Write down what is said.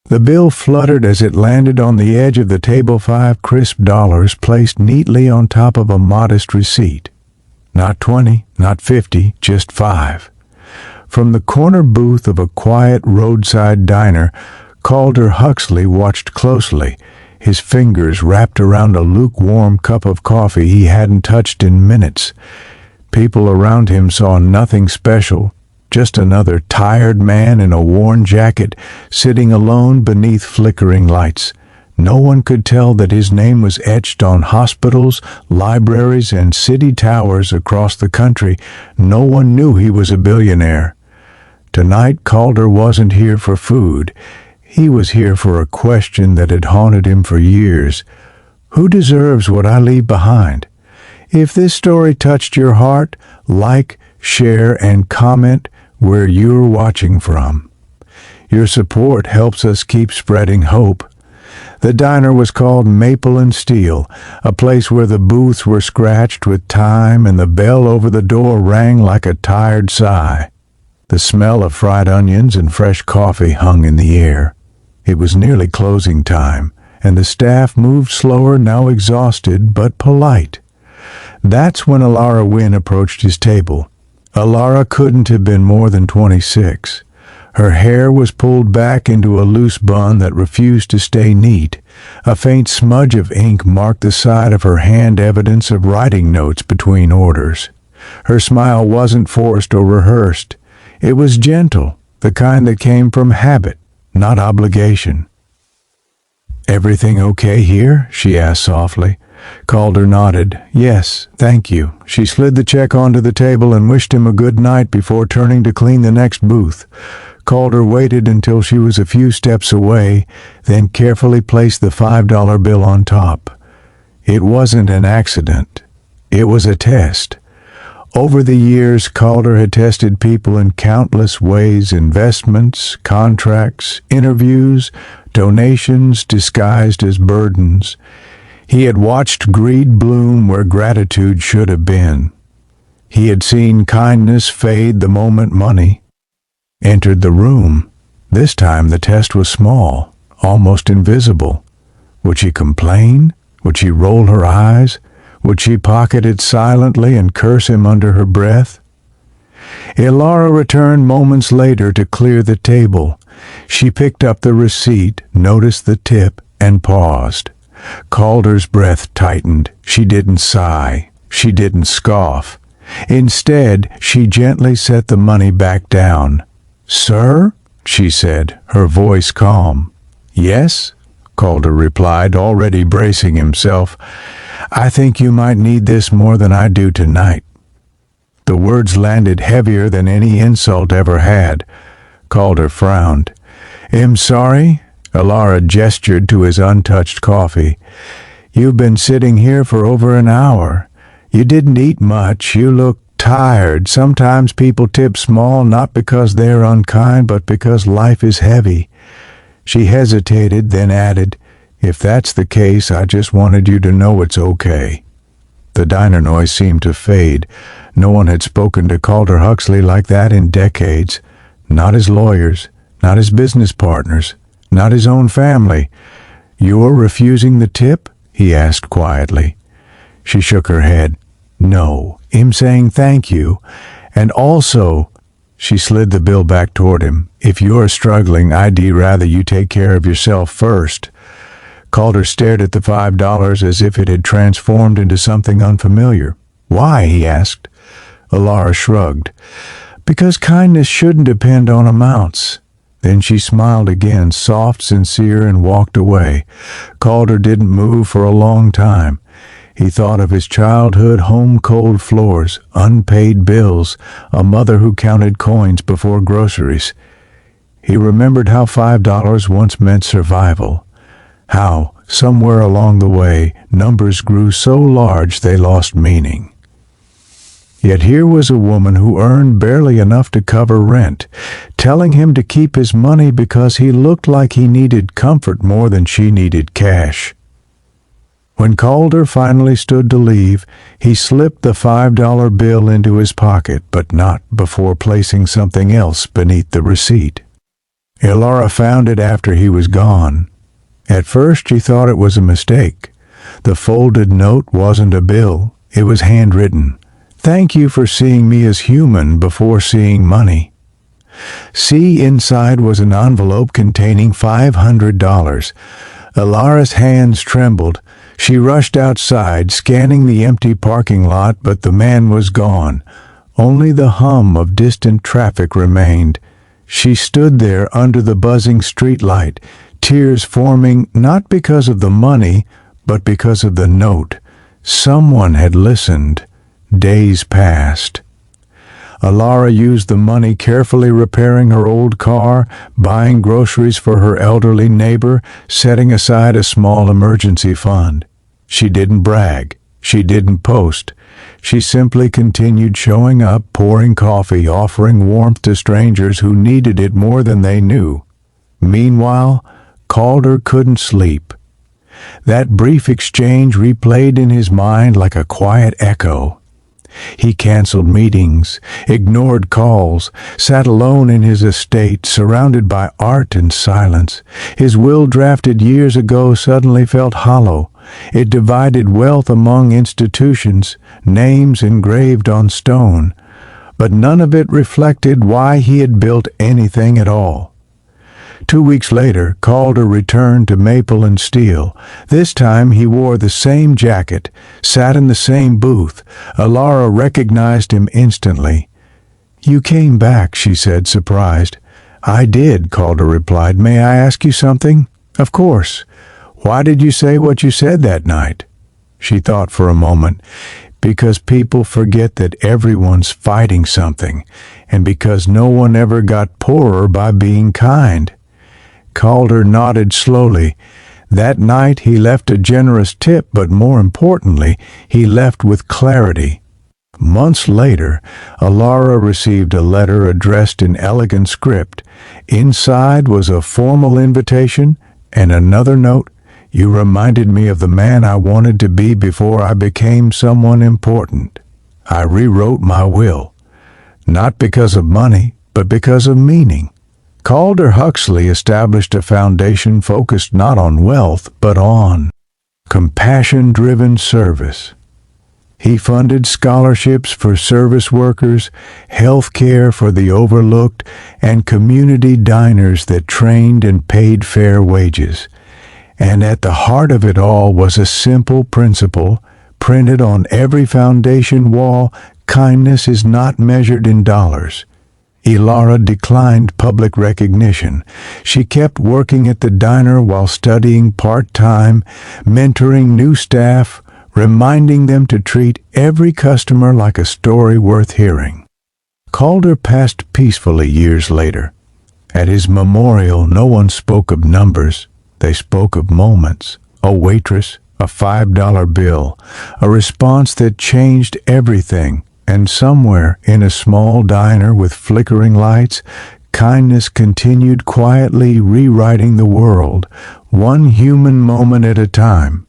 The bill fluttered as it landed on the edge of the table, 5 crisp dollars placed neatly on top of a modest receipt. Not 20, not 50, just 5. From the corner booth of a quiet roadside diner, Calder Huxley watched closely, his fingers wrapped around a lukewarm cup of coffee he hadn't touched in minutes. People around him saw nothing special, just another tired man in a worn jacket sitting alone beneath flickering lights. No one could tell that his name was etched on hospitals, libraries, and city towers across the country. No one knew he was a billionaire. Tonight, Calder wasn't here for food. He was here for a question that had haunted him for years. Who deserves what I leave behind? If this story touched your heart, like, share, and comment where you're watching from. Your support helps us keep spreading hope. The diner was called Maple and Steel, a place where the booths were scratched with time and the bell over the door rang like a tired sigh. The smell of fried onions and fresh coffee hung in the air. It was nearly closing time, and the staff moved slower, now exhausted but polite. That's when Alara Wynne approached his table. Alara couldn't have been more than 26. Her hair was pulled back into a loose bun that refused to stay neat. A faint smudge of ink marked the side of her hand, evidence of writing notes between orders. Her smile wasn't forced or rehearsed. It was gentle, the kind that came from habit, not obligation. "Everything okay here?" she asked softly. Calder nodded. "Yes, thank you." She slid the check onto the table and wished him a good night before turning to clean the next booth. Calder waited until she was a few steps away, then carefully placed the $5 bill on top. It wasn't an accident. It was a test. Over the years, Calder had tested people in countless ways: investments, contracts, interviews, donations disguised as burdens. He had watched greed bloom where gratitude should have been. He had seen kindness fade the moment money entered the room. This time the test was small, almost invisible. Would she complain? Would she roll her eyes? Would she pocket it silently and curse him under her breath? Alara returned moments later to clear the table. She picked up the receipt, noticed the tip, and paused. Calder's breath tightened. She didn't sigh. She didn't scoff. Instead, she gently set the money back down. "Sir?" she said, her voice calm. "Yes?" Calder replied, already bracing himself. "I think you might need this more than I do tonight." The words landed heavier than any insult ever had. Calder frowned. "I'm sorry?" Alara gestured to his untouched coffee. "You've been sitting here for over an hour. You didn't eat much. You look tired. Sometimes people tip small not because they're unkind, but because life is heavy." She hesitated, then added, "If that's the case, I just wanted you to know it's okay." The diner noise seemed to fade. No one had spoken to Calder Huxley like that in decades. Not his lawyers, not his business partners, not his own family. "You're refusing the tip?" he asked quietly. She shook her head. "No, I'm saying thank you. And also," she slid the bill back toward him, "if you're struggling, I'd rather you take care of yourself first." Calder stared at the $5 as if it had transformed into something unfamiliar. "Why?" he asked. Alara shrugged. "Because kindness shouldn't depend on amounts." Then she smiled again, soft, sincere, and walked away. Calder didn't move for a long time. He thought of his childhood, home-cold floors, unpaid bills, a mother who counted coins before groceries. He remembered how $5 once meant survival. How, somewhere along the way, numbers grew so large they lost meaning. Yet here was a woman who earned barely enough to cover rent, telling him to keep his money because he looked like he needed comfort more than she needed cash. When Calder finally stood to leave, he slipped the $5 bill into his pocket, but not before placing something else beneath the receipt. Ilara found it after he was gone. At first she thought it was a mistake. The folded note wasn't a bill. It was handwritten. "Thank you for seeing me as human before seeing money." See, inside was an envelope containing $500. Ilara's hands trembled. She rushed outside, scanning the empty parking lot, but the man was gone. Only the hum of distant traffic remained. She stood there under the buzzing streetlight, tears forming not because of the money, but because of the note. Someone had listened. Days passed. Ilara used the money carefully, repairing her old car, buying groceries for her elderly neighbor, setting aside a small emergency fund. She didn't brag. She didn't post. She simply continued showing up, pouring coffee, offering warmth to strangers who needed it more than they knew. Meanwhile, Calder couldn't sleep. That brief exchange replayed in his mind like a quiet echo. He canceled meetings, ignored calls, sat alone in his estate, surrounded by art and silence. His will drafted years ago suddenly felt hollow. It divided wealth among institutions, names engraved on stone, but none of it reflected why he had built anything at all. 2 weeks later, Calder returned to Maple and Steel. This time he wore the same jacket, sat in the same booth. Ilara recognized him instantly. "You came back," she said, surprised. "I did," Calder replied. "May I ask you something?" "Of course. Why did you say what you said that night?" She thought for a moment. "Because people forget that everyone's fighting something, and because no one ever got poorer by being kind." Calder nodded slowly. That night he left a generous tip, but more importantly, he left with clarity. Months later, Ilara received a letter addressed in elegant script. Inside was a formal invitation and another note. "You reminded me of the man I wanted to be before I became someone important. I rewrote my will, not because of money, but because of meaning." Calder Huxley established a foundation focused not on wealth, but on compassion-driven service. He funded scholarships for service workers, health care for the overlooked, and community diners that trained and paid fair wages. And at the heart of it all was a simple principle, printed on every foundation wall: kindness is not measured in dollars. Ilara declined public recognition. She kept working at the diner while studying part-time, mentoring new staff, reminding them to treat every customer like a story worth hearing. Calder passed peacefully years later. At his memorial, no one spoke of numbers. They spoke of moments. A waitress, a $5 bill, a response that changed everything. And somewhere in a small diner with flickering lights, kindness continued quietly rewriting the world, one human moment at a time.